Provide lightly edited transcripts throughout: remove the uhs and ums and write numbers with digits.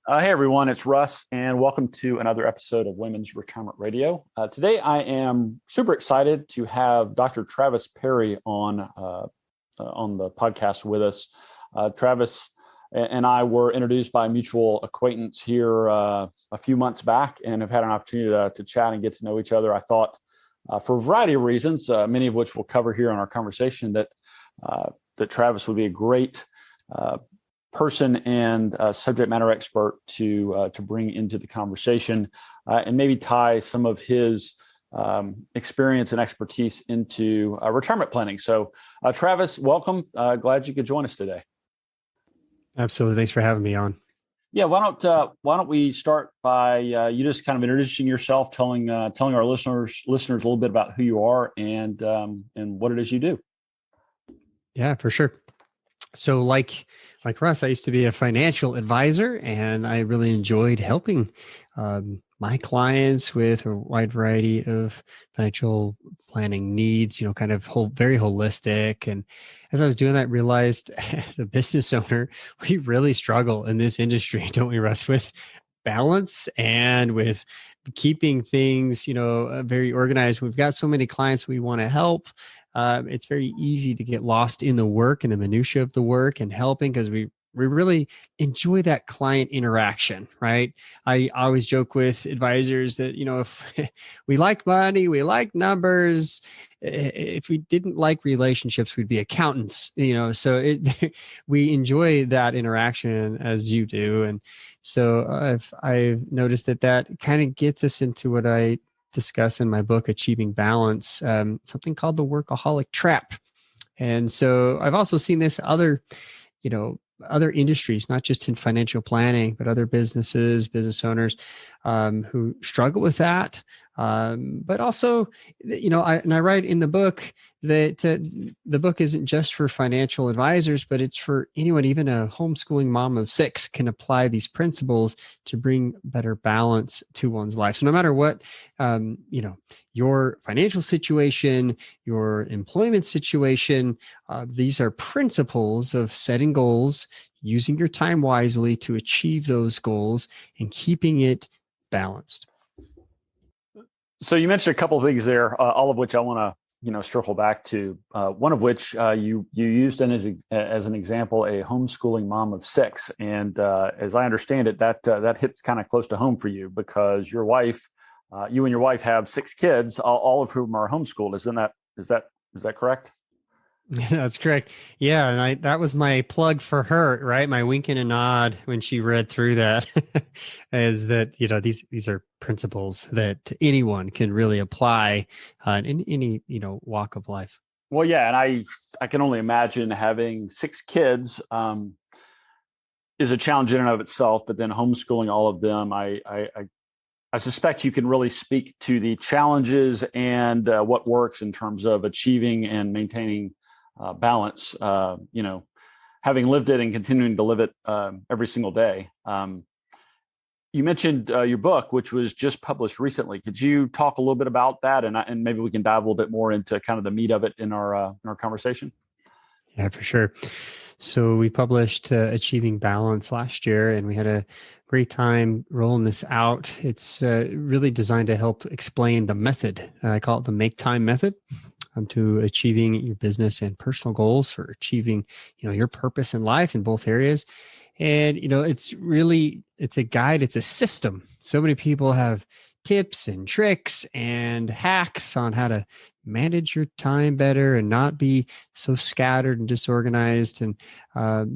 Hey everyone, it's Russ, and welcome to another episode of Women's Retirement Radio. Today, I am super excited to have Dr. Travis Parry on the podcast with us. Travis and I were introduced by a mutual acquaintance here a few months back, and have had an opportunity to chat and get to know each other. I thought, for a variety of reasons, many of which we'll cover here in our conversation, that Travis would be a great person and subject matter expert to bring into the conversation, and maybe tie some of his experience and expertise into retirement planning. So, Travis, welcome. Glad you could join us today. Absolutely. Thanks for having me on. Yeah, why don't we start by you just kind of introducing yourself, telling our listeners a little bit about who you are and what it is you do. Yeah, for sure. So like Russ, I used to be a financial advisor, and I really enjoyed helping my clients with a wide variety of financial planning needs, kind of very holistic. And as I was doing that, I realized as a business owner, we really struggle in this industry, don't we, Russ, with balance and with keeping things, very organized. We've got so many clients we want to help. It's very easy to get lost in the work and the minutia of the work and helping, because we really enjoy that client interaction, right? I always joke with advisors that, if we like money, we like numbers. If we didn't like relationships, we'd be accountants, so we enjoy that interaction as you do. And so I've noticed that kind of gets us into what I discuss in my book, Achieving Balance, something called the Workaholic Trap. And so I've also seen this other industries, not just in financial planning, but other business owners who struggle with that. But also, I write in the book that the book isn't just for financial advisors, but it's for anyone. Even a homeschooling mom of 6 can apply these principles to bring better balance to one's life. So no matter what, your financial situation, your employment situation, these are principles of setting goals, using your time wisely to achieve those goals, and keeping it balanced. So you mentioned a couple of things there, all of which I want to circle back to. One of which you used as an example a homeschooling mom of 6, and as I understand it, that hits kind of close to home for you, because you and your wife have 6 kids, all of whom are homeschooled. Is that correct? That's correct. Yeah, and that was my plug for her, right? My wink and a nod when she read through that is that, these are principles that anyone can really apply in any, walk of life. Well, yeah, and I can only imagine having 6 kids is a challenge in and of itself, but then homeschooling all of them, I suspect you can really speak to the challenges and what works in terms of achieving and maintaining balance, having lived it and continuing to live it every single day. You mentioned your book, which was just published recently. Could you talk a little bit about that, and maybe we can dive a little bit more into kind of the meat of it in our conversation? Yeah, for sure. So we published Achieving Balance last year, and we had a great time rolling this out. It's really designed to help explain the method. I call it the Make Time Method. To achieving your business and personal goals, for achieving, your purpose in life in both areas. And, it's a guide, it's a system. So many people have tips and tricks and hacks on how to manage your time better and not be so scattered and disorganized. And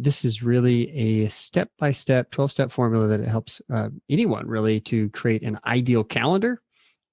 this is really a step-by-step 12-step formula that helps anyone really to create an ideal calendar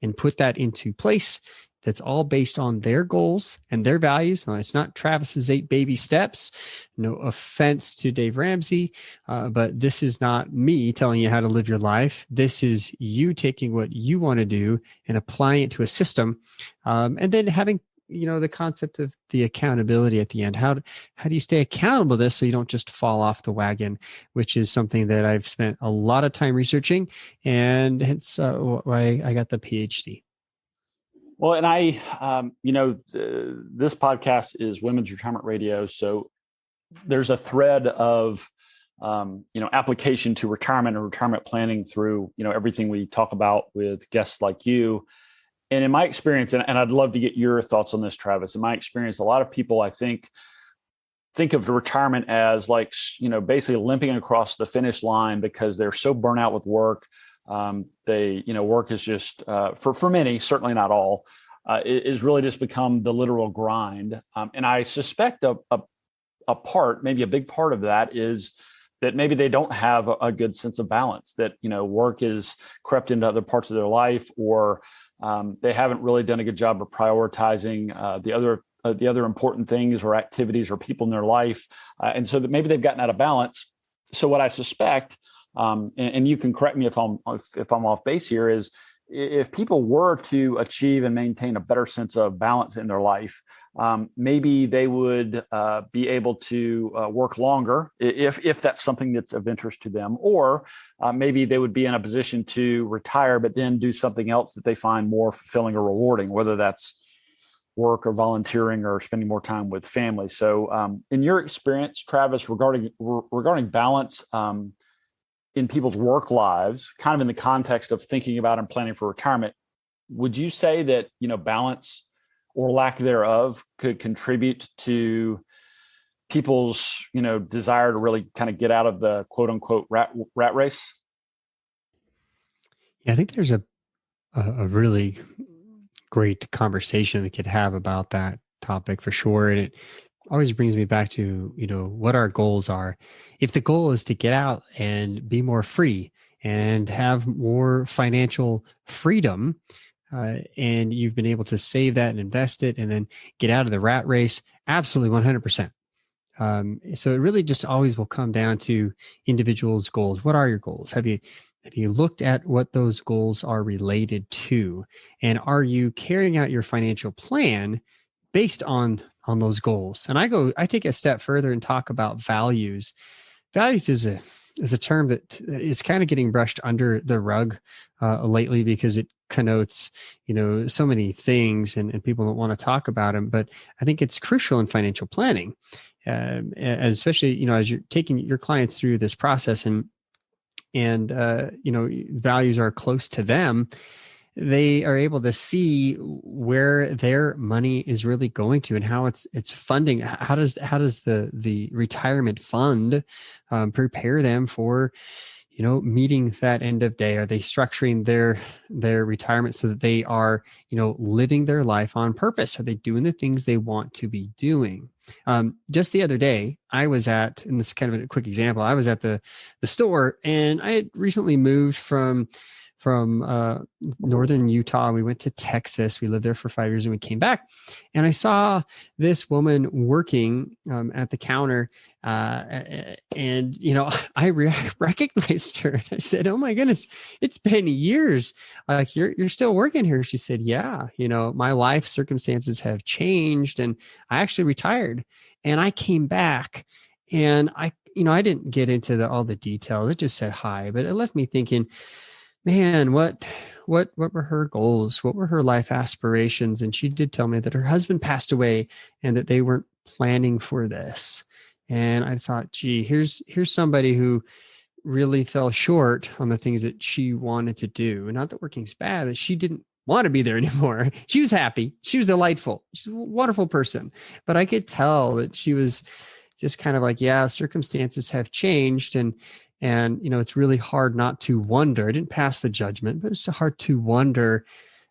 and put that into place. That's all based on their goals and their values. Now, it's not Travis's 8 baby steps. No offense to Dave Ramsey, but this is not me telling you how to live your life. This is you taking what you want to do and applying it to a system, and then having the concept of the accountability at the end. How do you stay accountable to this so you don't just fall off the wagon, which is something that I've spent a lot of time researching, and hence why I got the PhD. Well, and this podcast is Women's Retirement Radio. So there's a thread of application to retirement and retirement planning through, everything we talk about with guests like you. And in my experience, and I'd love to get your thoughts on this, Travis, in my experience, a lot of people, I think of the retirement as like, basically limping across the finish line because they're so burnt out with work. Work is just, for many, certainly not all, is really just become the literal grind. And I suspect a part, maybe a big part of that is that maybe they don't have a good sense of balance, that, work is crept into other parts of their life, or they haven't really done a good job of prioritizing the other important things or activities or people in their life. And so that maybe they've gotten out of balance. So what I suspect, and you can correct me if I'm off base here, is if people were to achieve and maintain a better sense of balance in their life, maybe they would be able to work longer if that's something that's of interest to them, or maybe they would be in a position to retire, but then do something else that they find more fulfilling or rewarding, whether that's work or volunteering or spending more time with family. So in your experience, Travis, regarding balance in people's work lives, kind of in the context of thinking about and planning for retirement, would you say that, balance or lack thereof could contribute to people's, desire to really kind of get out of the quote unquote rat race? Yeah, I think there's a really great conversation we could have about that topic for sure. And it always brings me back to, what our goals are. If the goal is to get out and be more free and have more financial freedom, and you've been able to save that and invest it and then get out of the rat race, absolutely 100%. So it really just always will come down to individuals' goals. What are your goals? Have you looked at what those goals are related to? And are you carrying out your financial plan based on those goals? And I take a step further and talk about values. Values is a term that is kind of getting brushed under the rug lately because it connotes, so many things and people don't want to talk about them. But I think it's crucial in financial planning, especially, as you're taking your clients through this process and values are close to them. They are able to see where their money is really going to and how it's funding. How does the retirement fund prepare them for, meeting that end of day? Are they structuring their retirement so that they are, living their life on purpose? Are they doing the things they want to be doing? Just the other day, I was at, and this is kind of a quick example, I was at the store, and I had recently moved from northern Utah. We went to Texas. We lived there for 5 years and we came back. And I saw this woman working at the counter. And, I recognized her. And I said, "Oh my goodness, it's been years. Like you're still working here." She said, "Yeah, my life circumstances have changed and I actually retired and I came back." And I didn't get into all the details. It just said hi, but it left me thinking, man, what were her goals? What were her life aspirations? And she did tell me that her husband passed away and that they weren't planning for this. And I thought, gee, here's somebody who really fell short on the things that she wanted to do. And not that working's bad, but she didn't want to be there anymore. She was happy. She was delightful. She's a wonderful person. But I could tell that she was just kind of like, yeah, circumstances have changed. And it's really hard not to wonder. I didn't pass the judgment, but it's hard to wonder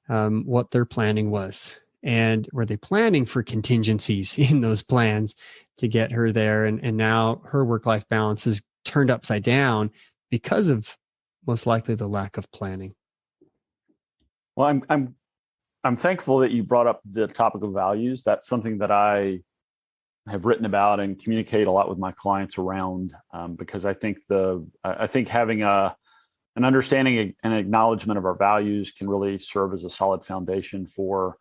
what their planning was. And were they planning for contingencies in those plans to get her there? And now her work-life balance is turned upside down because of most likely the lack of planning. Well, I'm thankful that you brought up the topic of values. That's something that I have written about and communicate a lot with my clients around, because I think having an understanding and acknowledgement of our values can really serve as a solid foundation for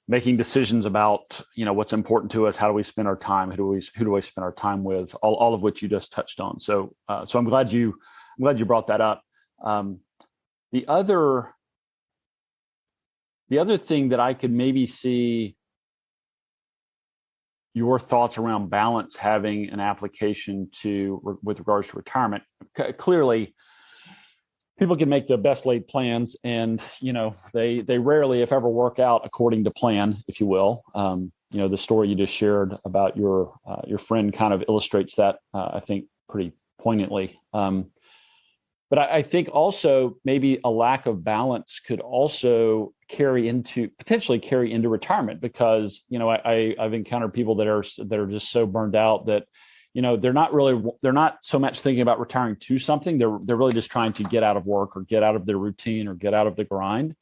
making decisions about, what's important to us. How do we spend our time? Who do I spend our time with? All of which you just touched on. So I'm glad you brought that up. The other thing that I could maybe see your thoughts around balance having an application with regards to retirement. Clearly, people can make the best laid plans, and they rarely, if ever, work out according to plan, if you will. The story you just shared about your friend kind of illustrates that, I think, pretty poignantly. But I think also maybe a lack of balance could also potentially carry into retirement, because I've encountered people that are just so burned out that they're not so much thinking about retiring to something. They're really just trying to get out of work or get out of their routine or get out of the grind.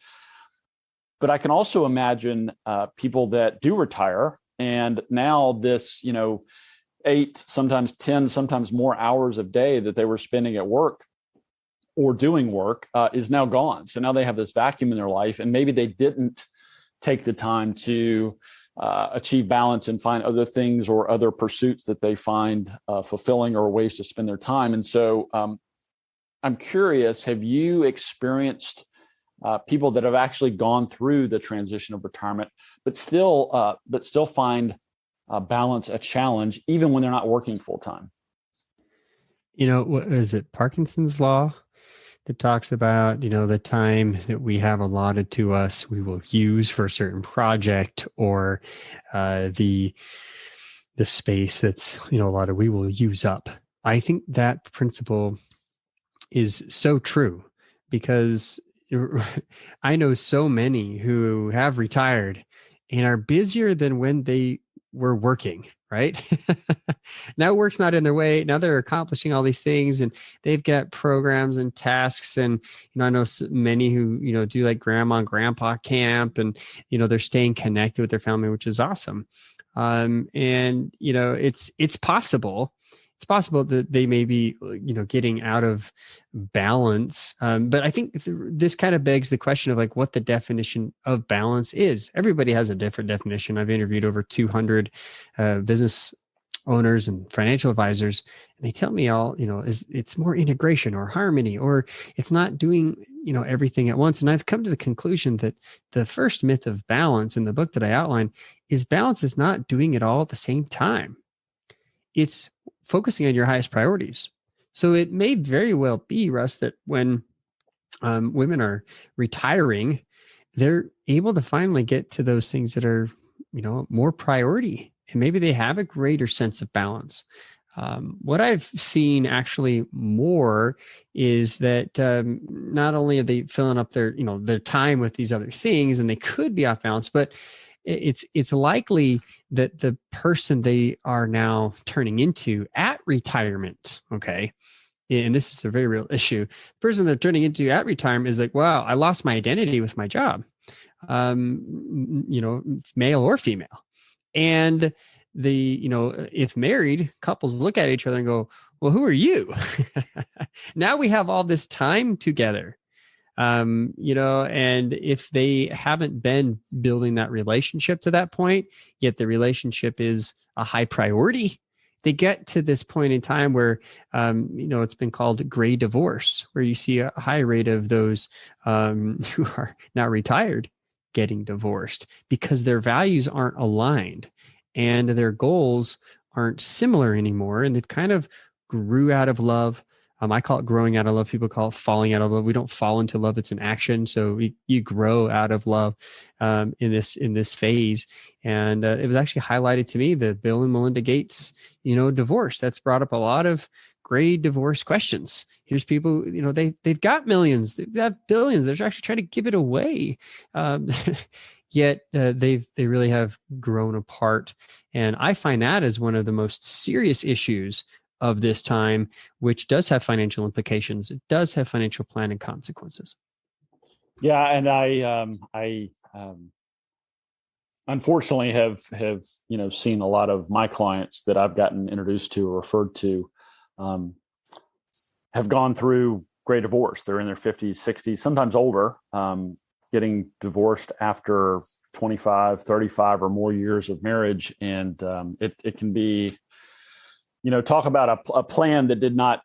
But I can also imagine people that do retire, and now this 8, sometimes 10, sometimes more hours of day that they were spending at work or doing work is now gone. So now they have this vacuum in their life, and maybe they didn't take the time to achieve balance and find other things or other pursuits that they find fulfilling, or ways to spend their time. And so I'm curious, have you experienced people that have actually gone through the transition of retirement, but still find balance a challenge, even when they're not working full time? What is it? Parkinson's law that talks about, the time that we have allotted to us, we will use for a certain project, or the space that's, allotted, we will use up. I think that principle is so true, because I know so many who have retired and are busier than when they were working, right? Now work's not in their way. Now they're accomplishing all these things, and they've got programs and tasks. And, I know many who, do like grandma and grandpa camp, and, they're staying connected with their family, which is awesome. And, it's possible. It's possible that they may be, getting out of balance. But I think this kind of begs the question of what the definition of balance is. Everybody has a different definition. I've interviewed over 200 business owners and financial advisors, and they tell me all, it's more integration or harmony, or it's not doing, everything at once. And I've come to the conclusion that the first myth of balance in the book that I outline is balance is not doing it all at the same time. It's focusing on your highest priorities. So it may very well be, Russ, that when women are retiring, they're able to finally get to those things that are, more priority, and maybe they have a greater sense of balance. What I've seen actually more is that not only are they filling up their time with these other things, and they could be off balance, but it's likely that the person they are now turning into at retirement, okay, and this is a very real issue, the person they're turning into at retirement is like, wow, I lost my identity with my job, male or female. And if married couples look at each other and go, well, who are you? Now we have all this time together. And if they haven't been building that relationship to that point, yet the relationship is a high priority, they get to this point in time where, it's been called gray divorce, where you see a high rate of those who are now retired getting divorced because their values aren't aligned and their goals aren't similar anymore. And they've kind of grew out of love. I call it growing out of love. People call it falling out of love. We don't fall into love; it's an action. So you grow out of love in this phase. And it was actually highlighted to me, the Bill and Melinda Gates, divorce. That's brought up a lot of great divorce questions. Here's people, they've got millions, they've got billions. They're actually trying to give it away. Yet they really have grown apart. And I find that as one of the most serious issues of this time, which does have financial implications. It does have financial planning consequences. Yeah, and I unfortunately have seen a lot of my clients that I've gotten introduced to or referred to have gone through great divorce. They're in their 50s, 60s, sometimes older, getting divorced after 25, 35 or more years of marriage, and it can be, talk about a plan that did not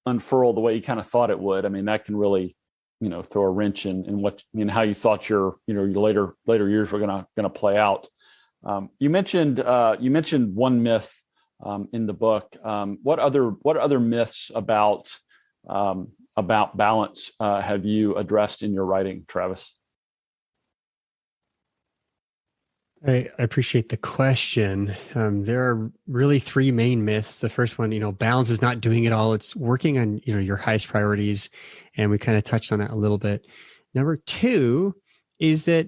unfurl the way you kind of thought it would. I mean, that can really, throw a wrench in how you thought your later years were gonna play out. You mentioned one myth in the book. What other myths about balance have you addressed in your writing, Travis? I appreciate the question. There are really three main myths. The first one, balance is not doing it all. It's working on, your highest priorities. And we kind of touched on that a little bit. Number two is that,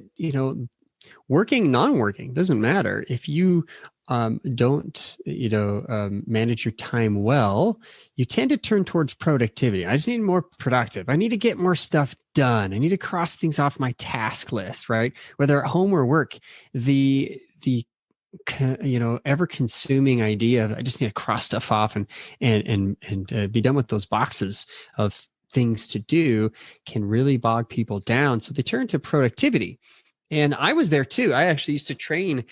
working, non-working doesn't matter. If you don't, manage your time well, you tend to turn towards productivity. I just need more productive. I need to get more stuff done. I need to cross things off my task list, right? Whether at home or work, the ever consuming idea of I just need to cross stuff off and be done with those boxes of things to do can really bog people down. So they turn to productivity. And I was there too. I actually used to train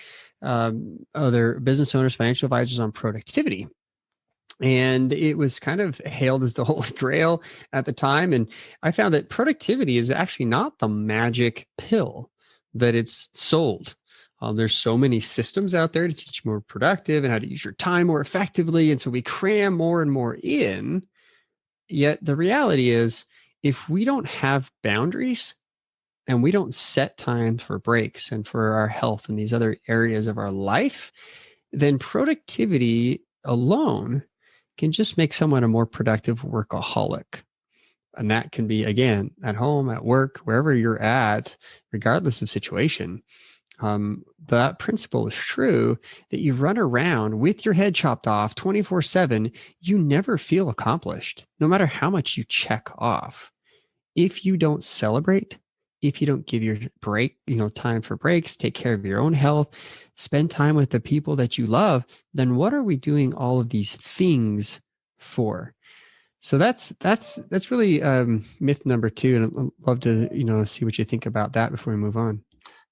other business owners, financial advisors on productivity. And it was kind of hailed as the holy grail at the time. And I found that productivity is actually not the magic pill that it's sold. There's so many systems out there to teach you more productive and how to use your time more effectively. And so we cram more and more in. Yet the reality is, if we don't have boundaries, and we don't set time for breaks and for our health and these other areas of our life, then productivity alone can just make someone a more productive workaholic. And that can be, again, at home, at work, wherever you're at, regardless of situation. That principle is true that you run around with your head chopped off 24/7, you never feel accomplished, no matter how much you check off. If you don't celebrate, if you don't give your break, time for breaks, take care of your own health, spend time with the people that you love, then what are we doing all of these things for? So that's really myth number two, and I'd love to see what you think about that before we move on.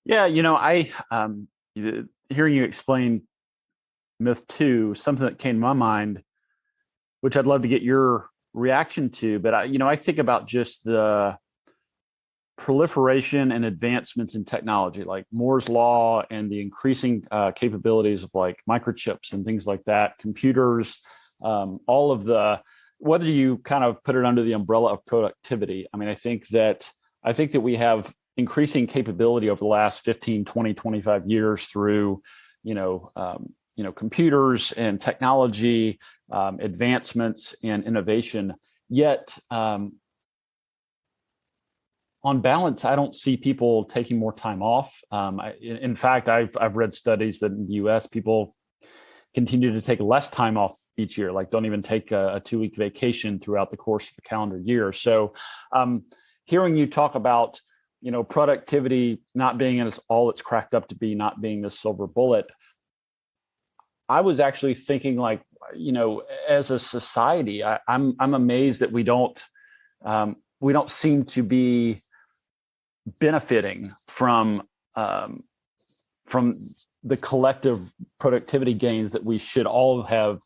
Yeah, I hearing you explain myth two, something that came to my mind, which I'd love to get your reaction to, but I think about just the proliferation and advancements in technology, like Moore's law and the increasing capabilities of like microchips and things like that, computers, all of whether you kind of put it under the umbrella of productivity. I mean, I think that we have increasing capability over the last 15, 20, 25 years through, computers and technology, advancements and innovation. Yet, on balance, I don't see people taking more time off. In fact, I've read studies that in the U.S., people continue to take less time off each year, like don't even take a 2-week vacation throughout the course of a calendar year. So hearing you talk about, productivity not being all it's cracked up to be, not being the silver bullet, I was actually thinking like, as a society, I'm amazed that we don't seem to be benefiting from the collective productivity gains that we should all have,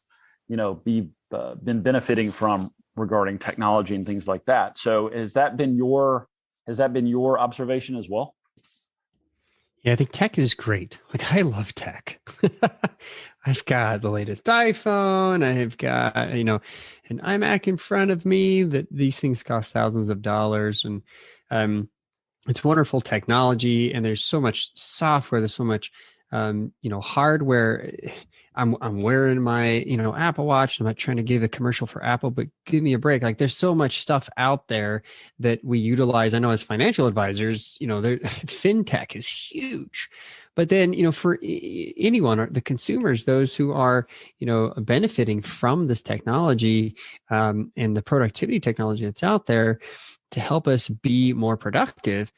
been benefiting from regarding technology and things like that. So has that been your observation as well? Yeah, I think tech is great. Like, I love tech. I've got the latest iPhone. I've got, an iMac in front of me. That these things cost thousands of dollars, and it's wonderful technology. And there's so much software. There's so much, hardware. I'm wearing my, Apple Watch. I'm not trying to give a commercial for Apple, but give me a break. Like, there's so much stuff out there that we utilize. I know as financial advisors, fintech is huge. But then, for anyone, the consumers, those who are, benefiting from this technology and the productivity technology that's out there to help us be more productive,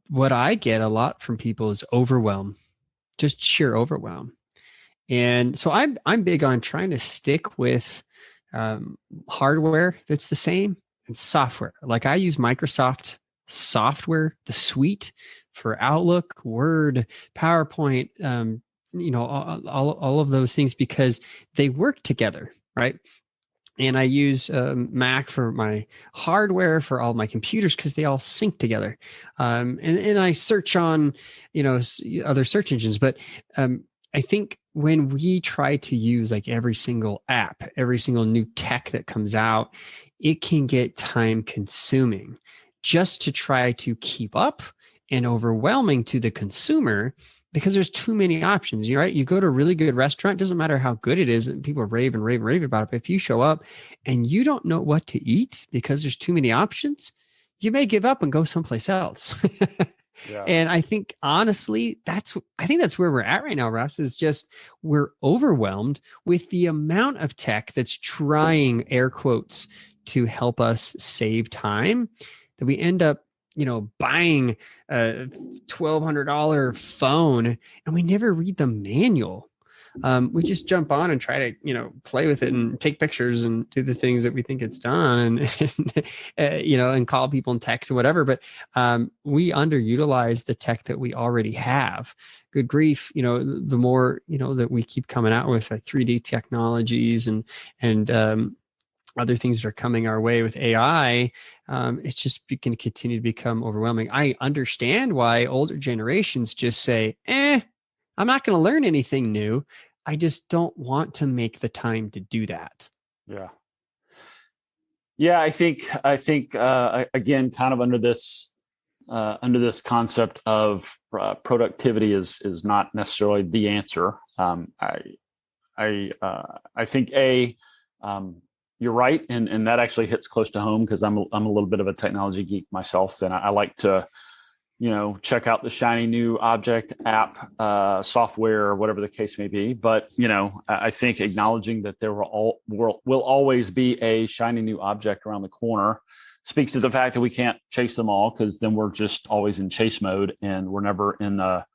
what I get a lot from people is overwhelm, just sheer overwhelm. And so I'm big on trying to stick with hardware that's the same and software. Like, I use Microsoft software, the suite for Outlook, Word, PowerPoint, all of those things, because they work together, right? And I use Mac for my hardware for all my computers because they all sync together. And I search on, other search engines. But I think when we try to use like every single app, every single new tech that comes out, it can get time consuming just to try to keep up, and overwhelming to the consumer because there's too many options. You're right. You go to a really good restaurant, doesn't matter how good it is, and people rave and rave and rave about it. But if you show up and you don't know what to eat because there's too many options, you may give up and go someplace else. Yeah. And I think honestly, that's where we're at right now, Russ, is just we're overwhelmed with the amount of tech that's trying, air quotes, to help us save time, that we end up buying a $1,200 phone and we never read the manual. We just jump on and try to, play with it and take pictures and do the things that we think it's done, and call people and text and whatever. But we underutilize the tech that we already have. Good grief, the more, that we keep coming out with like 3D technologies and other things that are coming our way with AI, it's just going to continue to become overwhelming. I understand why older generations just say, I'm not going to learn anything new. I just don't want to make the time to do that. Yeah. Yeah. I think again, kind of under this concept of productivity is not necessarily the answer. I think you're right, and that actually hits close to home because I'm a little bit of a technology geek myself, and I like to, check out the shiny new object app, software, or whatever the case may be. But I think acknowledging that there will always be a shiny new object around the corner speaks to the fact that we can't chase them all, because then we're just always in chase mode, and we're never in a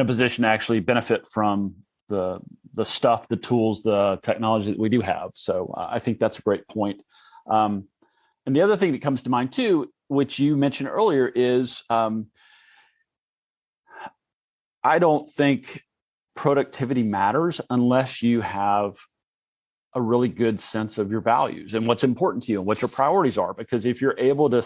position to actually benefit from the stuff, the tools, the technology that we do have. So I think that's a great point. And the other thing that comes to mind too, which you mentioned earlier, is I don't think productivity matters unless you have a really good sense of your values and what's important to you and what your priorities are. Because if you're able to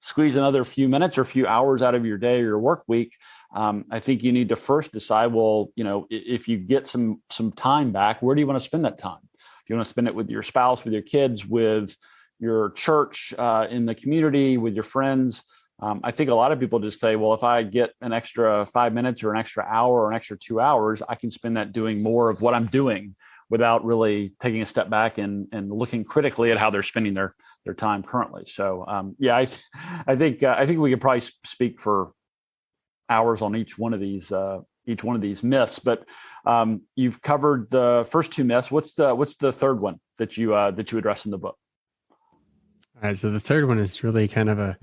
squeeze another few minutes or few hours out of your day or your work week, I think you need to first decide, well, if you get some time back, where do you want to spend that time? Do you want to spend it with your spouse, with your kids, with your church, in the community, with your friends? I think a lot of people just say, well, if I get an extra 5 minutes or an extra hour or an extra 2 hours, I can spend that doing more of what I'm doing, without really taking a step back and looking critically at how they're spending their time currently. So I think we could probably speak for hours on each one of these myths. But you've covered the first two myths. What's the third one that you address in the book? All right, so the third one is really kind of a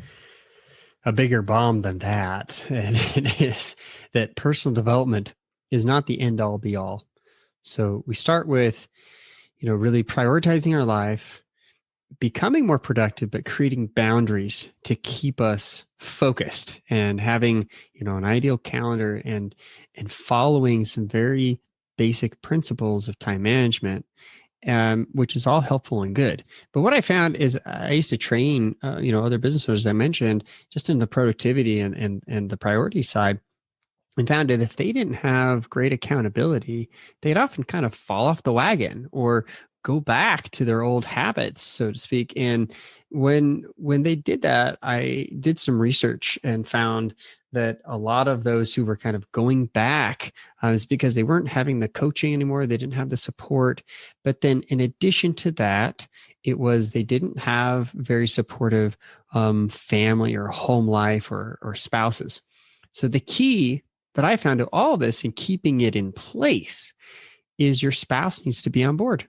bigger bomb than that, and it is that personal development is not the end all be all. So we start with, really prioritizing our life, becoming more productive, but creating boundaries to keep us focused, and having, an ideal calendar and following some very basic principles of time management, which is all helpful and good. But what I found is I used to train, other business owners, as I mentioned, just in the productivity and the priority side, and found that if they didn't have great accountability, they'd often kind of fall off the wagon or go back to their old habits, so to speak. And when they did that, I did some research and found that a lot of those who were kind of going back is because they weren't having the coaching anymore. They didn't have the support. But then in addition to that, it was they didn't have very supportive family or home life or spouses. So the key that I found to all this and keeping it in place is your spouse needs to be on board.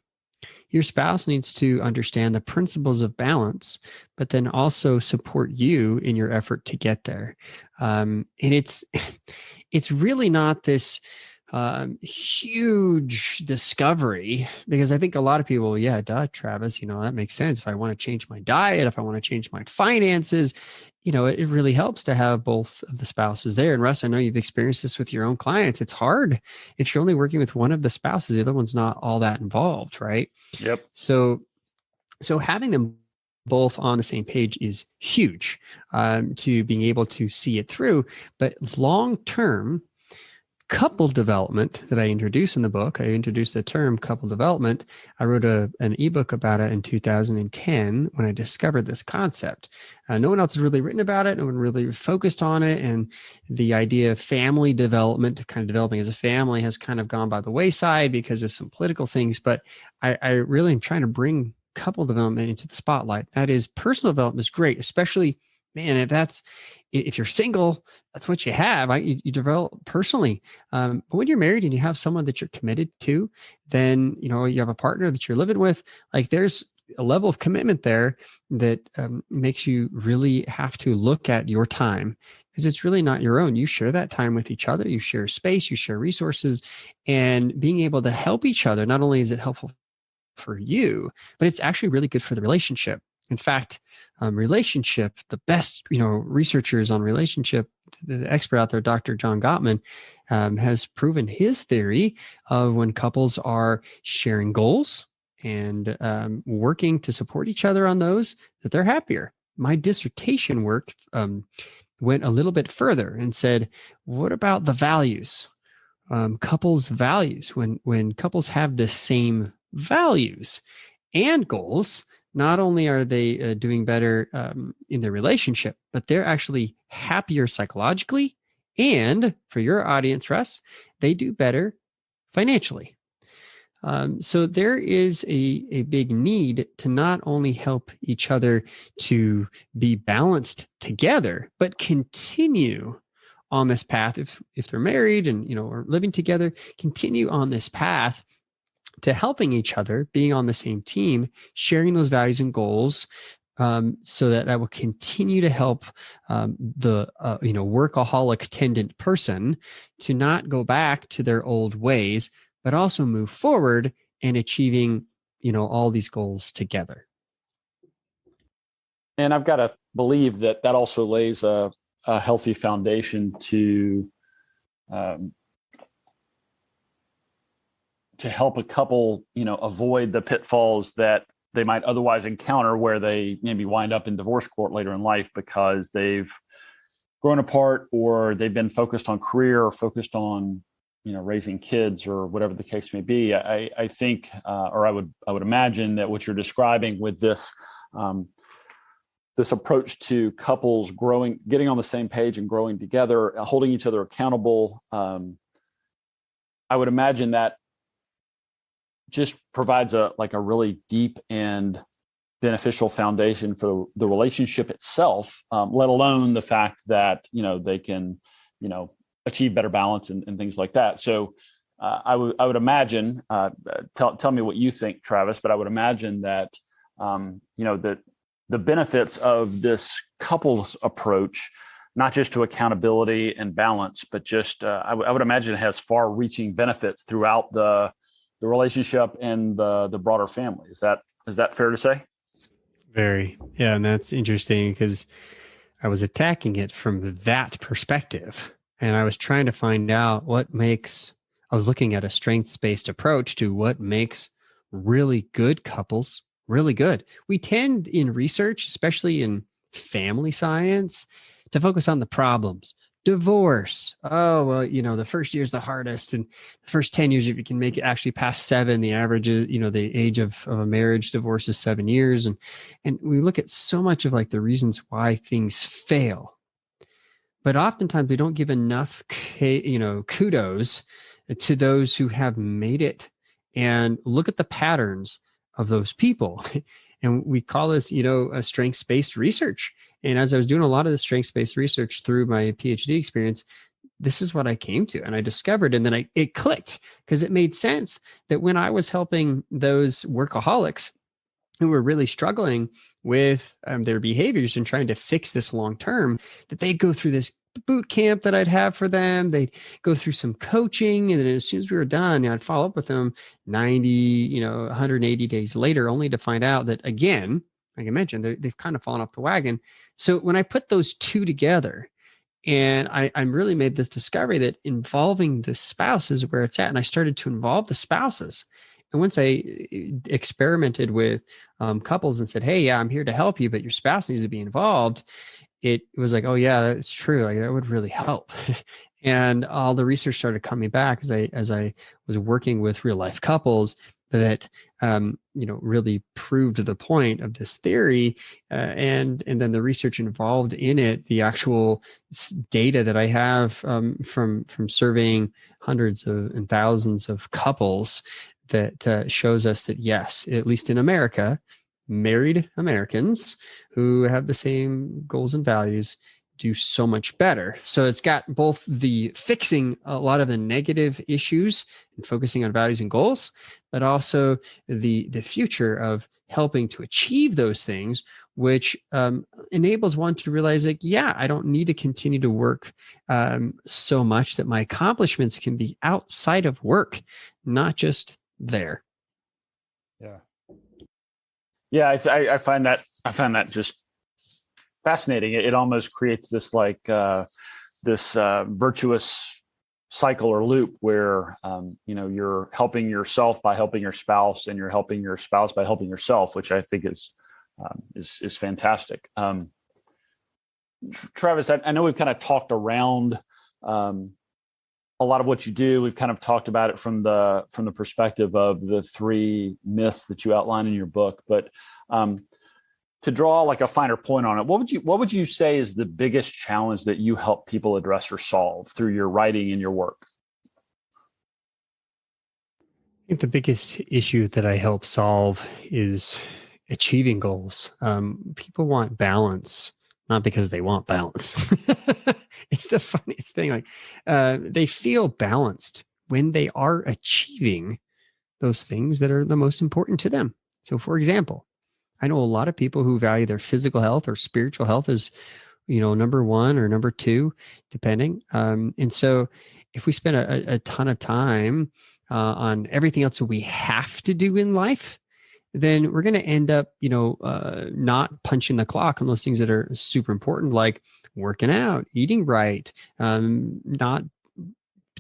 Your spouse needs to understand the principles of balance, but then also support you in your effort to get there. And it's really not this huge discovery, because I think a lot of people, yeah, duh, Travis, that makes sense. If I want to change my diet, if I want to change my finances, it really helps to have both of the spouses there. And Russ, I know you've experienced this with your own clients. It's hard if you're only working with one of the spouses, the other one's not all that involved, right? Yep. So having them both on the same page is huge, to being able to see it through. But long-term, couple development that I introduced in the book, I introduced the term couple development. I wrote an ebook about it in 2010 when I discovered this concept. No one else had really written about it. No one really focused on it. And the idea of family development, kind of developing as a family, has kind of gone by the wayside because of some political things. But I really am trying to bring couple development into the spotlight. That is, personal development is great, especially, man, if you're single, that's what you have. You develop personally. But when you're married and you have someone that you're committed to, then, you have a partner that you're living with, like there's a level of commitment there that makes you really have to look at your time, because it's really not your own. You share that time with each other. You share space, you share resources, and being able to help each other. Not only is it helpful for you, but it's actually really good for the relationship. In fact, relationship, the best, researchers on relationship, the expert out there, Dr. John Gottman, has proven his theory of when couples are sharing goals and working to support each other on those, that they're happier. My dissertation work went a little bit further and said, what about the values? Couples' values. When couples have the same values and goals, not only are they doing better in their relationship, but they're actually happier psychologically. And for your audience, Russ, they do better financially. So there is a big need to not only help each other to be balanced together, but continue on this path. If they're married and, are living together, continue on this path to helping each other, being on the same team, sharing those values and goals, so that will continue to help the workaholic tendent person to not go back to their old ways, but also move forward and achieving all these goals together. And I've got to believe that also lays a healthy foundation to help a couple, avoid the pitfalls that they might otherwise encounter, where they maybe wind up in divorce court later in life because they've grown apart, or they've been focused on career, or focused on, raising kids, or whatever the case may be. I think, or I would imagine that what you're describing with this, this approach to couples getting on the same page and growing together, holding each other accountable, I would imagine that just provides a really deep and beneficial foundation for the relationship itself, let alone the fact that, they can, achieve better balance and things like that. So I would imagine, tell me what you think, Travis, but I would imagine that, that the benefits of this couples approach, not just to accountability and balance, but just, I would imagine it has far reaching benefits throughout the relationship and the broader family. Is that fair to say? Very. Yeah. And that's interesting, because I was attacking it from that perspective, and I was trying to find out I was looking at a strengths-based approach to what makes really good couples really good. We tend in research, especially in family science, to focus on the problems. Divorce. Oh, well, the first year is the hardest. And the first 10 years, if you can make it actually past 7, the average is, the age of a marriage divorce is 7 years. And we look at so much of the reasons why things fail. But oftentimes we don't give enough, kudos to those who have made it, and look at the patterns of those people. And we call this, a strengths-based research. And as I was doing a lot of the strengths-based research through my PhD experience, this is what I came to, and I discovered, and then it clicked, because it made sense that when I was helping those workaholics who were really struggling with their behaviors and trying to fix this long term, that they go through this boot camp that I'd have for them. They'd go through some coaching. And then as soon as we were done, I'd follow up with them 90, 180 days later, only to find out that, again, like I mentioned, they've kind of fallen off the wagon. So when I put those two together, and I really made this discovery that involving the spouse is where it's at. And I started to involve the spouses. And once I experimented with couples and said, hey, yeah, I'm here to help you, but your spouse needs to be involved, it was like, oh, yeah, that's true. Like, that would really help. And all the research started coming back as I was working with real life couples that really proved the point of this theory, and then the research involved in it, the actual data that I have from surveying hundreds and thousands of couples that shows us that yes, at least in America, married Americans who have the same goals and values do so much better. So it's got both the fixing a lot of the negative issues and focusing on values and goals, but also the future of helping to achieve those things, which enables one to realize, like, yeah, I don't need to continue to work so much, that my accomplishments can be outside of work, not just there. Yeah. I find that just fascinating. It almost creates this this virtuous cycle or loop where you're helping yourself by helping your spouse, and you're helping your spouse by helping yourself, which I think is fantastic. Travis, I know we've kind of talked around a lot of what you do. We've kind of talked about it from the perspective of the 3 myths that you outline in your book, but to draw like a finer point on it, what would you say is the biggest challenge that you help people address or solve through your writing and your work? I think the biggest issue that I help solve is achieving goals. People want balance, not because they want balance. It's the funniest thing. Like they feel balanced when they are achieving those things that are the most important to them. So, for example, I know a lot of people who value their physical health or spiritual health as, number 1 or number 2, depending. And so if we spend a ton of time on everything else that we have to do in life, then we're going to end up, not punching the clock on those things that are super important, like working out, eating right, not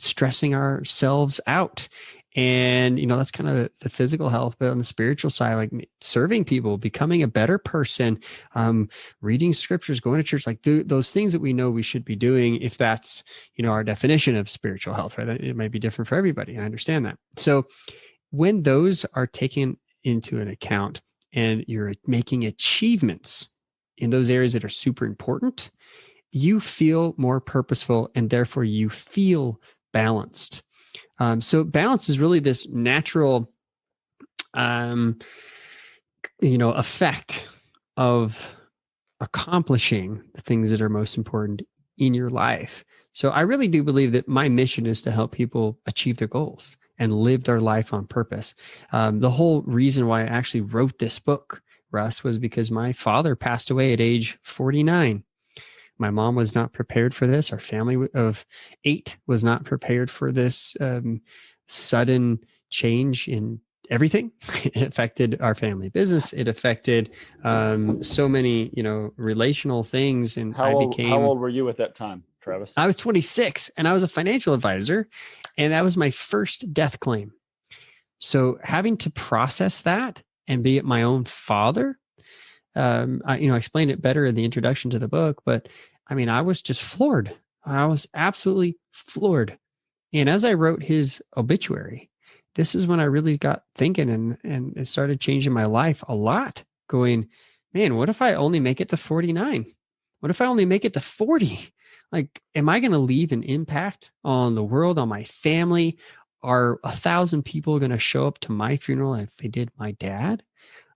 stressing ourselves out. And, that's kind of the physical health, but on the spiritual side, like serving people, becoming a better person, reading scriptures, going to church, like those things that we know we should be doing, if that's, our definition of spiritual health, right? It might be different for everybody. I understand that. So when those are taken into an account and you're making achievements in those areas that are super important, you feel more purposeful, and therefore you feel balanced. So balance is really this natural, effect of accomplishing the things that are most important in your life. So I really do believe that my mission is to help people achieve their goals and live their life on purpose. The whole reason why I actually wrote this book, Russ, was because my father passed away at age 49. My mom was not prepared for this. Our family of 8 was not prepared for this sudden change in everything. It affected our family business. It affected so many, relational things. And how old were you at that time, Travis? I was 26, and I was a financial advisor, and that was my first death claim. So having to process that and be my own father, I explained it better in the introduction to the book, but I was just floored. I was absolutely floored. And as I wrote his obituary, this is when I really got thinking and it started changing my life a lot, going, man, what if I only make it to 49? What if I only make it to 40? Like, am I going to leave an impact on the world, on my family? Are 1,000 people going to show up to my funeral if they did my dad?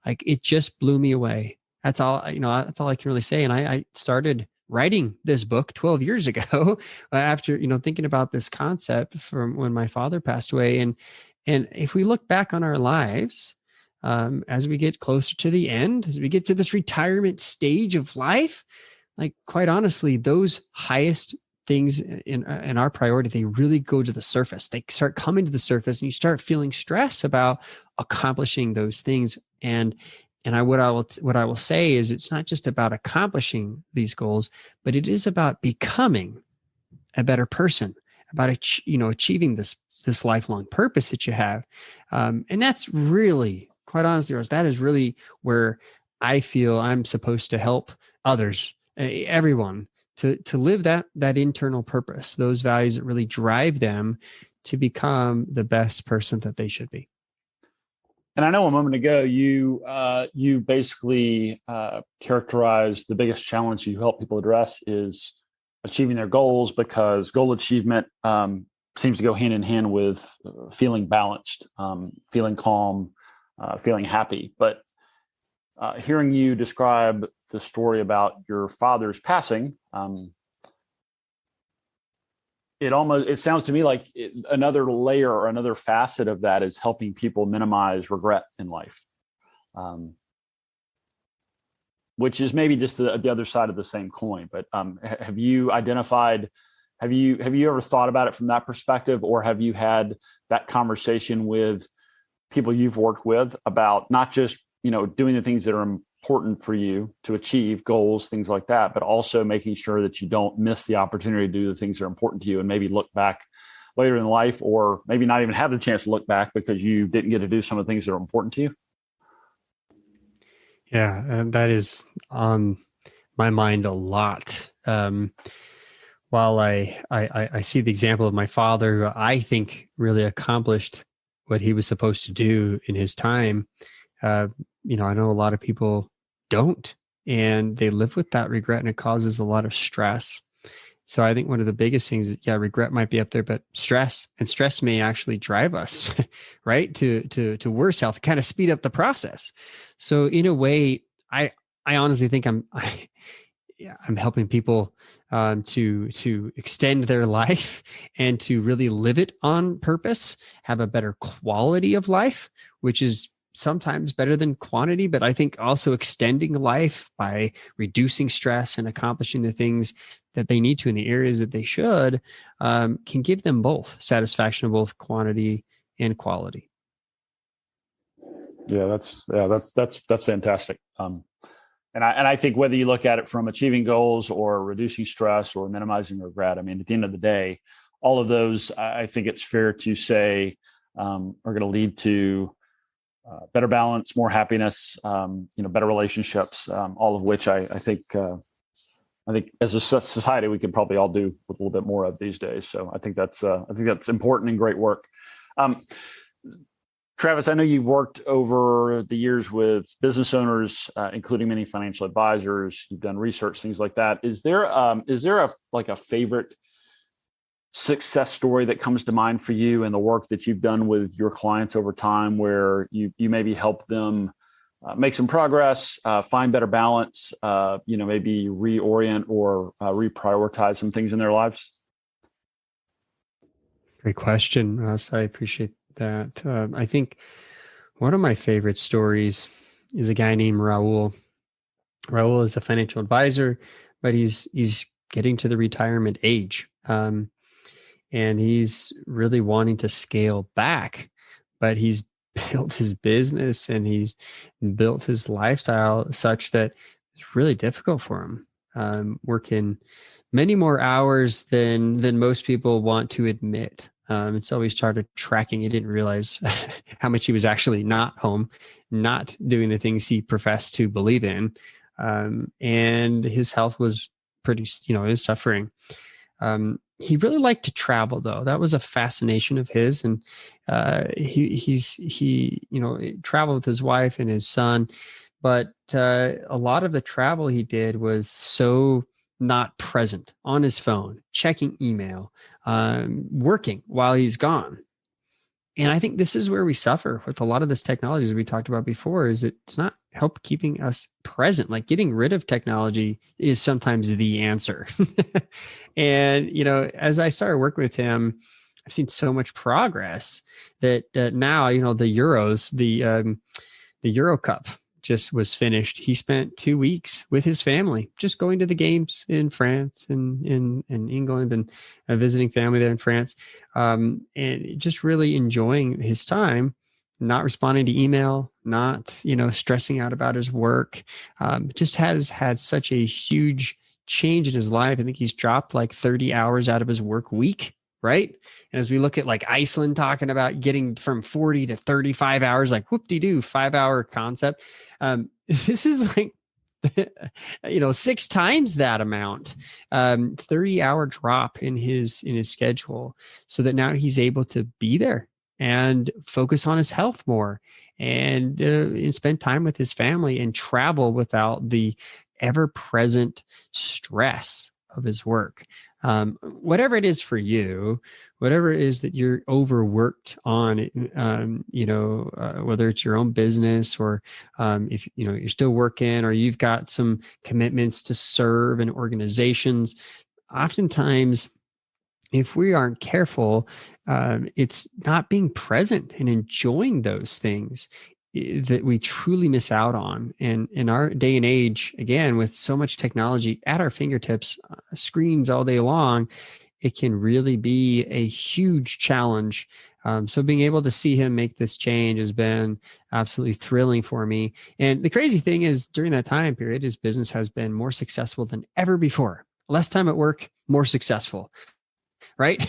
Like, it just blew me away. That's all, that's all I can really say. And I started writing this book 12 years ago after, thinking about this concept from when my father passed away. And if we look back on our lives, as we get closer to the end, as we get to this retirement stage of life, like, quite honestly, those highest things in our priority, they really go to the surface. They start coming to the surface, and you start feeling stress about accomplishing those things. And what I will say is, it's not just about accomplishing these goals, but it is about becoming a better person, about achieving this lifelong purpose that you have. And that's really, quite honestly, Russ, that is really where I feel I'm supposed to help others, everyone, to live that internal purpose, those values that really drive them to become the best person that they should be. And I know a moment ago you basically characterized the biggest challenge you help people address is achieving their goals, because goal achievement seems to go hand in hand with feeling balanced, feeling calm, feeling happy. But hearing you describe the story about your father's passing, it sounds to me like another layer or another facet of that is helping people minimize regret in life, which is maybe just the other side of the same coin. But have you ever thought about it from that perspective, or have you had that conversation with people you've worked with about not just doing the things that are important for you to achieve goals, things like that, but also making sure that you don't miss the opportunity to do the things that are important to you, and maybe look back later in life, or maybe not even have the chance to look back because you didn't get to do some of the things that are important to you? Yeah, and that is on my mind a lot. While I see the example of my father, who I think really accomplished what he was supposed to do in his time, I know a lot of people don't, and they live with that regret, and it causes a lot of stress. So I think one of the biggest things is, regret might be up there, but stress may actually drive us right to worse health, kind of speed up the process. So in a way, I honestly think I'm helping people to extend their life and to really live it on purpose, have a better quality of life, which is sometimes better than quantity, but I think also extending life by reducing stress and accomplishing the things that they need to in the areas that they should, can give them both satisfaction of both quantity and quality. Yeah, that's fantastic. And I think whether you look at it from achieving goals or reducing stress or minimizing regret, I mean, at the end of the day, all of those, I think it's fair to say, are going to lead to better balance, more happiness, better relationships, all of which I think as a society we could probably all do with a little bit more of these days. So I think that's important and great work. Travis, I know you've worked over the years with business owners, including many financial advisors. You've done research, things like that. Is there a favorite success story that comes to mind for you in the work that you've done with your clients over time, where you maybe help them make some progress, find better balance, maybe reorient or reprioritize some things in their lives? Great question, Russ. I appreciate that. I think one of my favorite stories is a guy named Raul. Raul is a financial advisor, but he's getting to the retirement age. And he's really wanting to scale back, but he's built his business and he's built his lifestyle such that it's really difficult for him, working many more hours than most people want to admit. And so he started tracking. He didn't realize how much he was actually not home, not doing the things he professed to believe in. And his health was pretty, he was suffering. He really liked to travel, though. That was a fascination of his. And he traveled with his wife and his son. But a lot of the travel he did was so not present on his phone, checking email, working while he's gone. And I think this is where we suffer with a lot of this technology, as we talked about before, is it's not help keeping us present. Like getting rid of technology is sometimes the answer. And, as I started working with him, I've seen so much progress that now, the Euros, the Euro Cup just was finished, he spent 2 weeks with his family, just going to the games in France and in England, and visiting family there in France, and just really enjoying his time, not responding to email, not stressing out about his work. Just has had such a huge change in his life. I think he's dropped like 30 hours out of his work week. Right. And as we look at like Iceland talking about getting from 40 to 35 hours, like whoop-de-doo, 5-hour concept. This is like, 6 times that amount, 30-hour drop in his schedule, so that now he's able to be there and focus on his health more, and spend time with his family and travel without the ever-present stress of his work. Whatever it is for you, whatever it is that you're overworked on, whether it's your own business, or if you're still working, or you've got some commitments to serve in organizations, oftentimes, if we aren't careful, it's not being present and enjoying those things that we truly miss out on. And in our day and age, again, with so much technology at our fingertips, screens all day long, it can really be a huge challenge. So being able to see him make this change has been absolutely thrilling for me. And the crazy thing is, during that time period, his business has been more successful than ever before. Less time at work, more successful. Right.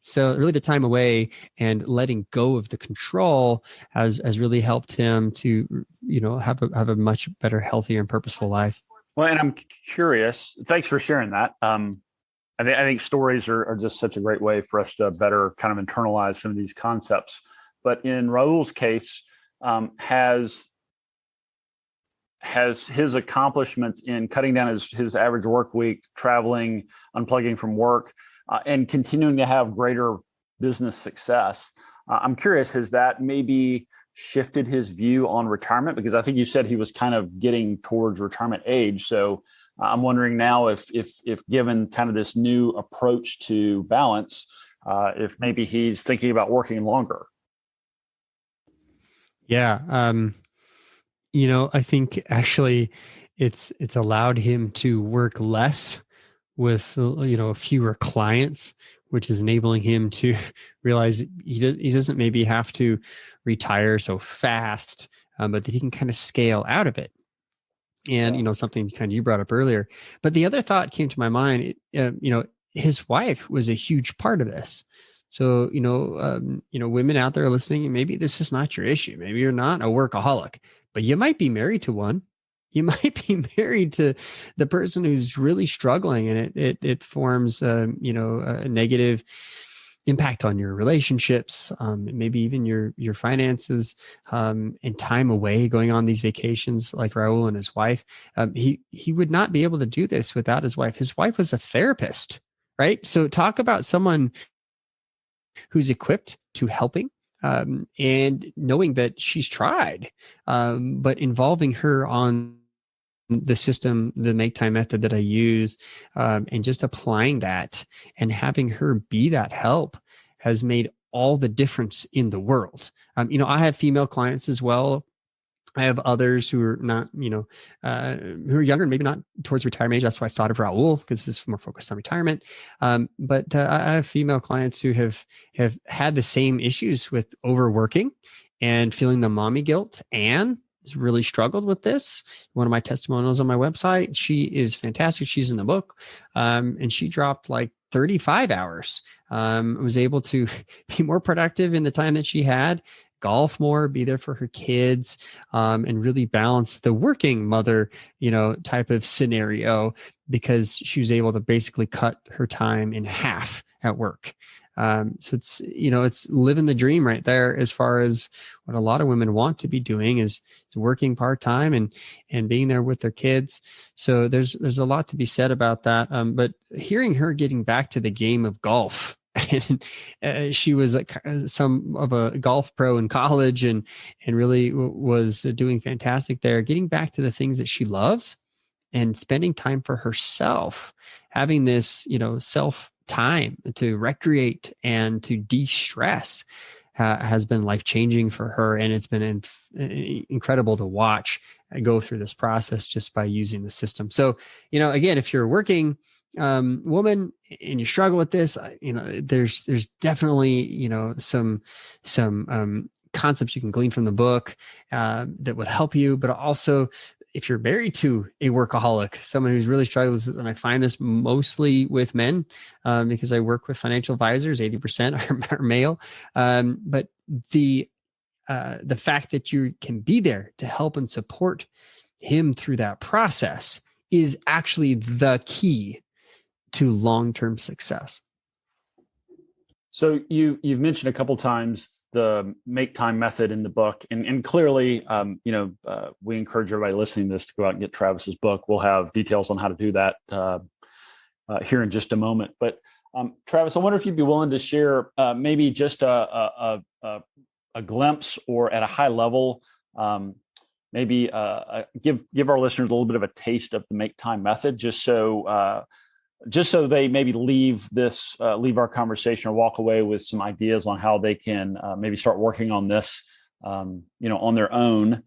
So really the time away and letting go of the control has really helped him to, have a much better, healthier, and purposeful life. Well, and I'm curious, thanks for sharing that. I think stories are just such a great way for us to better kind of internalize some of these concepts. But in Raul's case, has his accomplishments in cutting down his average work week, traveling, unplugging from work, and continuing to have greater business success. I'm curious, has that maybe shifted his view on retirement? Because I think you said he was kind of getting towards retirement age. So I'm wondering now if given kind of this new approach to balance, if maybe he's thinking about working longer. Yeah. I think actually it's allowed him to work less with fewer clients, which is enabling him to realize he doesn't maybe have to retire so fast, but that he can kind of scale out of it. And something kind of you brought up earlier. But the other thought came to my mind. His wife was a huge part of this. So women out there listening, maybe this is not your issue. Maybe you're not a workaholic, but you might be married to one. You might be married to the person who's really struggling, and it forms a negative impact on your relationships, maybe even your finances, and time away going on these vacations like Raul and his wife. He would not be able to do this without his wife. His wife was a therapist, right? So talk about someone who's equipped to helping. And knowing that she's tried, but involving her on the system, the make time method that I use, and just applying that and having her be that help has made all the difference in the world. I have female clients as well. I have others who are not, who are younger and maybe not towards retirement age. That's why I thought of Raul, because this is more focused on retirement. But I have female clients who have had the same issues with overworking and feeling the mommy guilt. Anne has really struggled with this. One of my testimonials on my website, she is fantastic. She's in the book, and she dropped like 35 hours. Was able to be more productive in the time that she had, golf more, be there for her kids, and really balance the working mother, type of scenario, because she was able to basically cut her time in half at work. So it's living the dream right there, as far as what a lot of women want to be doing is working part-time and being there with their kids. So there's a lot to be said about that. But hearing her getting back to the game of golf, and she was some of a golf pro in college and really was doing fantastic there, getting back to the things that she loves and spending time for herself, having this, self time to recreate and to de-stress has been life-changing for her. And it's been incredible to watch go through this process just by using the system. So, again, if you're a working woman and you struggle with this, there's definitely, some concepts you can glean from the book that would help you. But also, if you're married to a workaholic, someone who's really struggles with this, and I find this mostly with men because I work with financial advisors, 80% are male. But the fact that you can be there to help and support him through that process is actually the key to long-term success. So you've mentioned a couple times the make time method in the book, and clearly, we encourage everybody listening to this to go out and get Travis's book. We'll have details on how to do that here in just a moment. But Travis, I wonder if you'd be willing to share maybe just a glimpse, or at a high level, maybe give our listeners a little bit of a taste of the make time method, just so they maybe leave our conversation or walk away with some ideas on how they can maybe start working on this, on their own,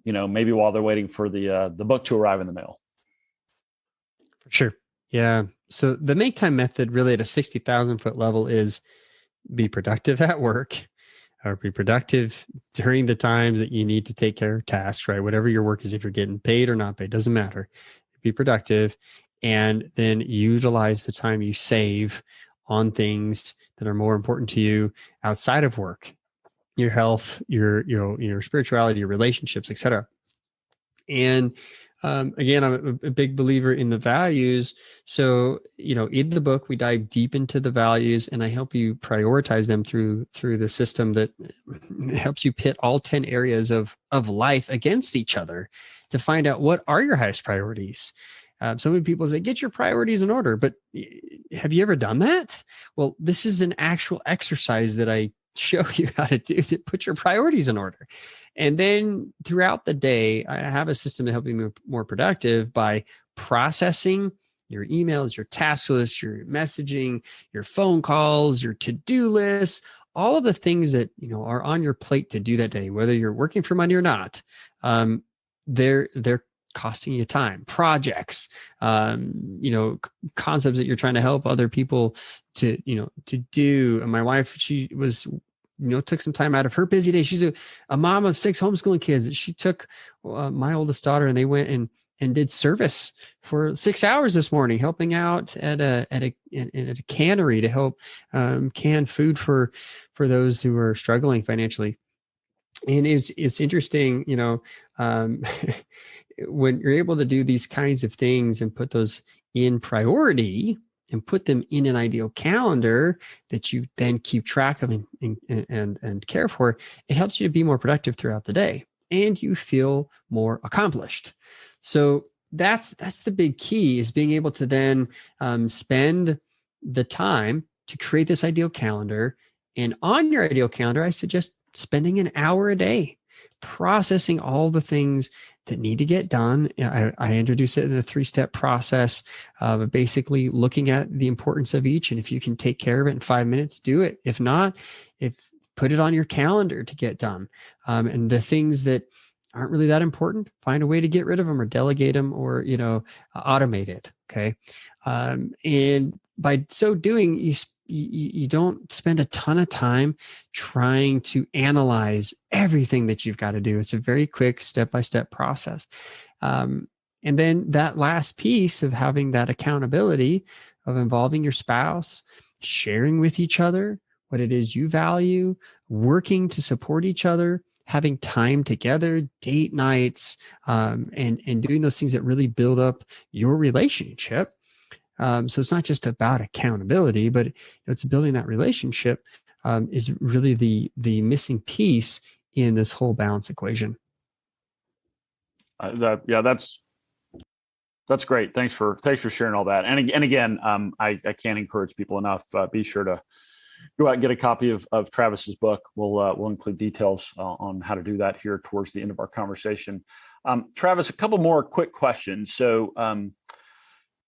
maybe while they're waiting for the book to arrive in the mail. For sure. Yeah. So the make time method really at a 60,000 foot level is be productive at work, or be productive during the time that you need to take care of tasks, right? Whatever your work is, if you're getting paid or not paid, doesn't matter. Be productive. And then utilize the time you save on things that are more important to you outside of work, your health, your spirituality, your relationships, etc. And again, I'm a big believer in the values. So, in the book, we dive deep into the values, and I help you prioritize them through the system that helps you pit all 10 areas of life against each other to find out what are your highest priorities. So many people say, get your priorities in order, but have you ever done that? Well, this is an actual exercise that I show you how to do to put your priorities in order. And then throughout the day, I have a system to help you be more productive by processing your emails, your task list, your messaging, your phone calls, your to-do lists, all of the things that, are on your plate to do that day, whether you're working for money or not. They're costing you time, projects, concepts that you're trying to help other people to do. And my wife, she was, took some time out of her busy day. She's a mom of 6 homeschooling kids. She took my oldest daughter, and they went and did service for 6 hours this morning, helping out at a cannery to help can food for those who are struggling financially. And it's interesting, when you're able to do these kinds of things and put those in priority and put them in an ideal calendar that you then keep track of and care for, it helps you to be more productive throughout the day, and you feel more accomplished. So that's the big key, is being able to then spend the time to create this ideal calendar. And on your ideal calendar, I suggest spending an hour a day processing all the things that need to get done. I introduce it in the 3-step process of basically looking at the importance of each. And if you can take care of it in 5 minutes, do it. If not, put it on your calendar to get done. And the things that aren't really that important, find a way to get rid of them or delegate them or, automate it. Okay. And by so doing, you don't spend a ton of time trying to analyze everything that you've got to do. It's a very quick step-by-step process. And then that last piece of having that accountability of involving your spouse, sharing with each other what it is you value, working to support each other, having time together, date nights, and doing those things that really build up your relationship. So it's not just about accountability, but it's building that relationship is really the missing piece in this whole balance equation. That's great. Thanks for sharing all that. And again, I can't encourage people enough. Be sure to go out and get a copy of Travis's book. We'll include details on how to do that here towards the end of our conversation. Travis, a couple more quick questions. So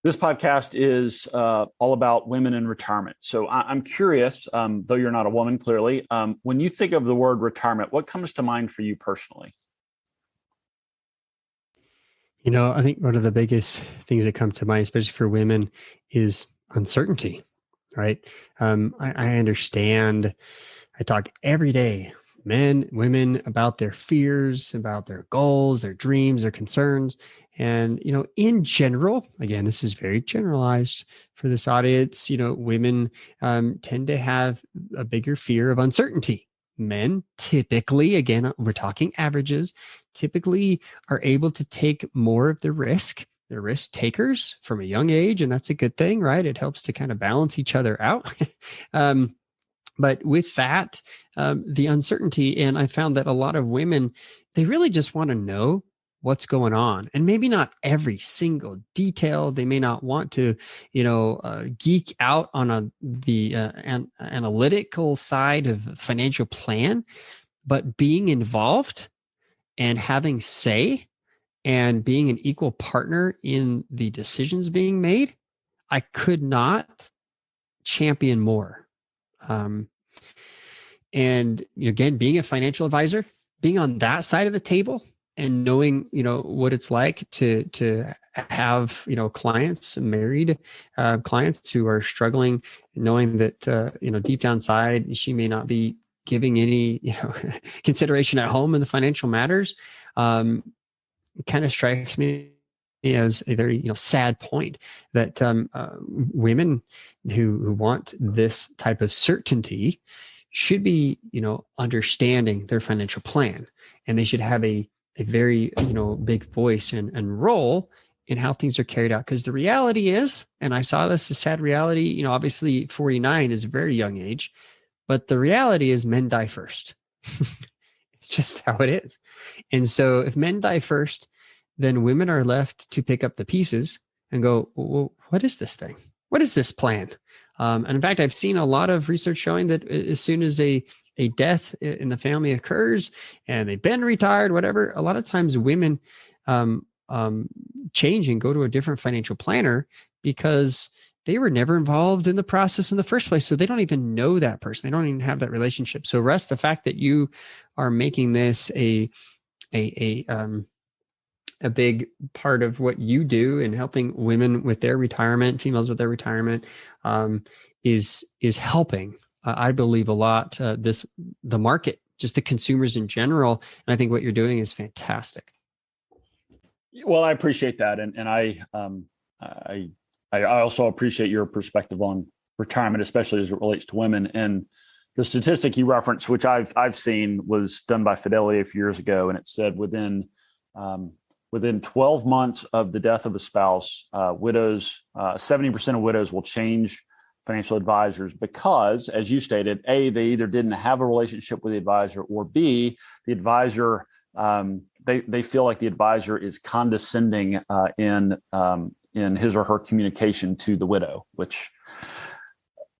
This podcast is all about women in retirement. So I'm curious, though you're not a woman, clearly, when you think of the word retirement, what comes to mind for you personally? I think one of the biggest things that come to mind, especially for women, is uncertainty, right? I understand. I talk every day, men, women, about their fears, about their goals, their dreams, their concerns. And, in general, again, this is very generalized for this audience, women tend to have a bigger fear of uncertainty. Men typically, again, we're talking averages, typically are able to take more of the risk. They're risk takers from a young age, and that's a good thing, right? It helps to kind of balance each other out. But with that, the uncertainty, and I found that a lot of women, they really just want to know what's going on, and maybe not every single detail. They may not want to, geek out on the analytical side of financial plan, but being involved and having say and being an equal partner in the decisions being made, I could not champion more. And again, being a financial advisor, being on that side of the table and knowing, what it's like to have, clients, married clients who are struggling, knowing that, deep down inside, she may not be giving any, consideration at home in the financial matters, kind of strikes me as a very sad point that women who want this type of certainty should be understanding their financial plan, and they should have a very big voice and role in how things are carried out. Because the reality is, and I saw this, a sad reality, obviously 49 is a very young age, but the reality is men die first. It's just how it is. And so if men die first, then women are left to pick up the pieces and go, well, what is this thing? What is this plan? And in fact, I've seen a lot of research showing that as soon as a death in the family occurs and they've been retired, whatever, a lot of times women change and go to a different financial planner because they were never involved in the process in the first place. So they don't even know that person. They don't even have that relationship. So Russ, the fact that you are making this a big part of what you do in helping women with their retirement, females with their retirement, is helping. I believe a lot. The market, just the consumers in general, and I think what you're doing is fantastic. Well, I appreciate that, and I also appreciate your perspective on retirement, especially as it relates to women. And the statistic you referenced, which I've seen, was done by Fidelity a few years ago, and it said within 12 months of the death of a spouse, 70% of widows will change financial advisors because, as you stated, A, they either didn't have a relationship with the advisor, or B, the advisor, they feel like the advisor is condescending in his or her communication to the widow, which,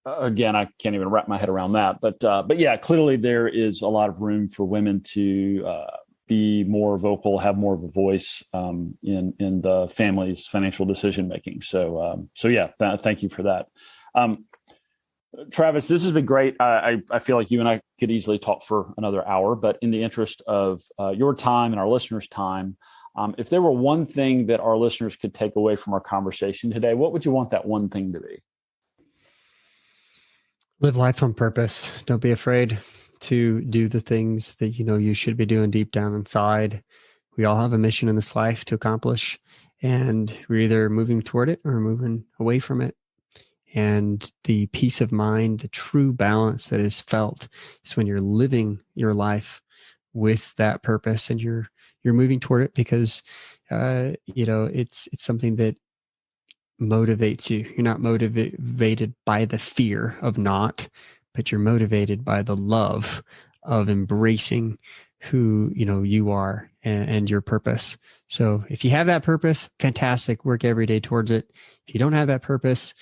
again, I can't even wrap my head around that. But yeah, clearly there is a lot of room for women to be more vocal, have more of a voice in the family's financial decision making. So yeah, thank you for that. Travis, this has been great. I feel like you and I could easily talk for another hour, but in the interest of your time and our listeners' time, if there were one thing that our listeners could take away from our conversation today, what would you want that one thing to be? Live life on purpose. Don't be afraid to do the things that you should be doing deep down inside. We all have a mission in this life to accomplish, and we're either moving toward it or moving away from it. And the peace of mind, the true balance that is felt, is when you're living your life with that purpose and you're moving toward it because it's something that motivates you. You're not motivated by the fear of not, but you're motivated by the love of embracing who you are and your purpose. So if you have that purpose, fantastic, work every day towards it. If you don't have that purpose,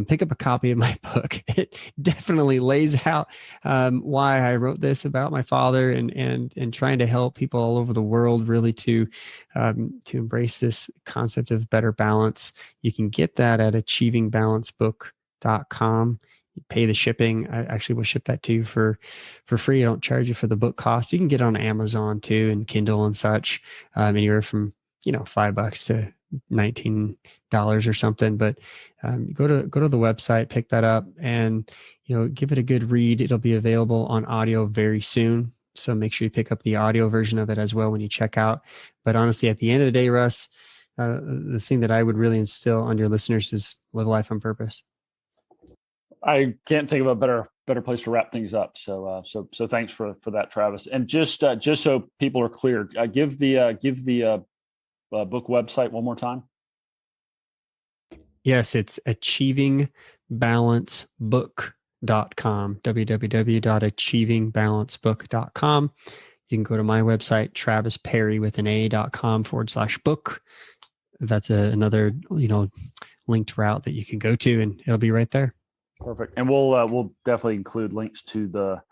pick up a copy of my book. It definitely lays out why I wrote this about my father and trying to help people all over the world really to embrace this concept of better balance. You can get that at achievingbalancebook.com. You pay the shipping. I actually will ship that to you for free. I don't charge you for the book cost. You can get it on Amazon too, and Kindle and such. Anywhere from $5 to $19 or something. But go to the website, pick that up, and give it a good read. It'll be available on audio very soon. So make sure you pick up the audio version of it as well when you check out. But honestly, at the end of the day, Russ, the thing that I would really instill on your listeners is live life on purpose. I can't think of a better place to wrap things up. So thanks for that, Travis. And just so people are clear, give the book website one more time. Yes, it's achievingbalancebook.com, www.achievingbalancebook.com. You can go to my website, travisparry.com/book. That's another linked route that you can go to, and it'll be right there. Perfect. And we'll definitely include links to the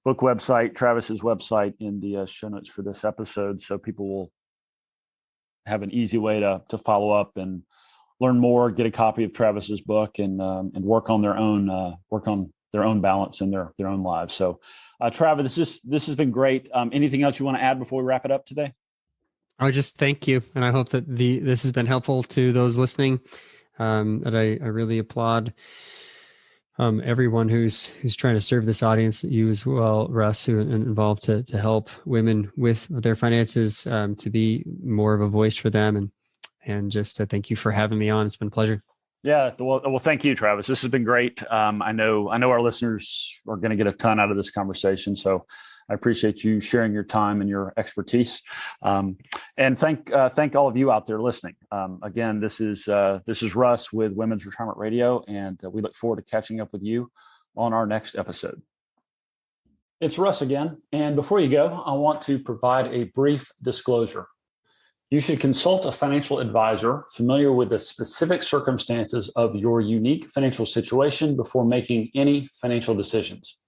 book website, Travis's website, in the show notes for this episode, so people will have an easy way to follow up and learn more, get a copy of Travis's book, and work on their own balance in their own lives. So, Travis, this has been great. Anything else you want to add before we wrap it up today? I would just thank you, and I hope that this has been helpful to those listening. That I really applaud everyone who's trying to serve this audience, you as well, Russ, who are involved to help women with their finances, to be more of a voice for them, and just thank you for having me on. It's been a pleasure. Yeah, well, thank you, Travis. This has been great. I know our listeners are going to get a ton out of this conversation, so I appreciate you sharing your time and your expertise. And thank all of you out there listening. Again, this is Russ with Women's Retirement Radio, and we look forward to catching up with you on our next episode. It's Russ again, and before you go, I want to provide a brief disclosure. You should consult a financial advisor familiar with the specific circumstances of your unique financial situation before making any financial decisions.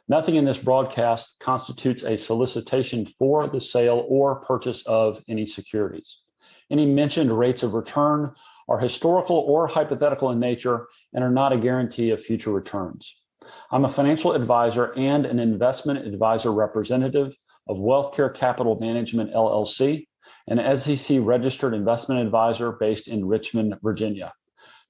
Nothing in this broadcast constitutes a solicitation for the sale or purchase of any securities. Any mentioned rates of return are historical or hypothetical in nature and are not a guarantee of future returns. I'm a financial advisor and an investment advisor representative of WealthCare Capital Management, LLC, an SEC-registered investment advisor based in Richmond, Virginia.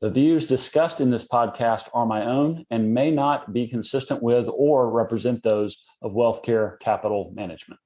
The views discussed in this podcast are my own and may not be consistent with or represent those of WealthCare Capital Management.